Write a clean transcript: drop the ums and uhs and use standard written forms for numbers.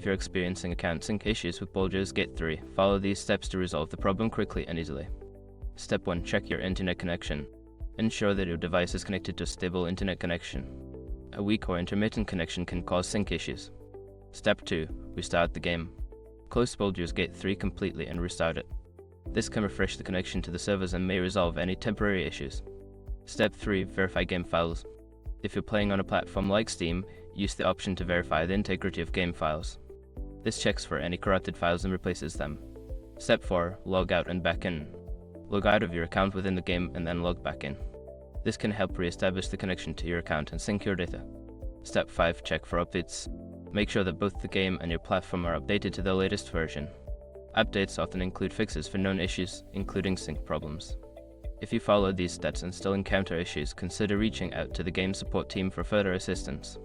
you're experiencing account sync issues with Baldur's Gate 3, follow these steps to resolve the problem quickly and easily. Step 1. Check your internet connection. Ensure that your device is connected to a stable internet connection. A weak or intermittent connection can cause sync issues. Step 2. Restart the game. Close Baldur's Gate 3 completely and restart it. This can refresh the connection to the servers and may resolve any temporary issues. Step 3. Verify game files. If you're playing on a platform like Steam, use the option to verify the integrity of game files. This checks for any corrupted files and replaces them. Step 4. Log out and back in. Log out of your account within the game and then log back in. This can help re-establish the connection to your account and sync your data. Step 5. Check for updates. Make sure that both the game and your platform are updated to the latest version. Updates often include fixes for known issues, including sync problems. If you follow these steps and still encounter issues, consider reaching out to the game support team for further assistance.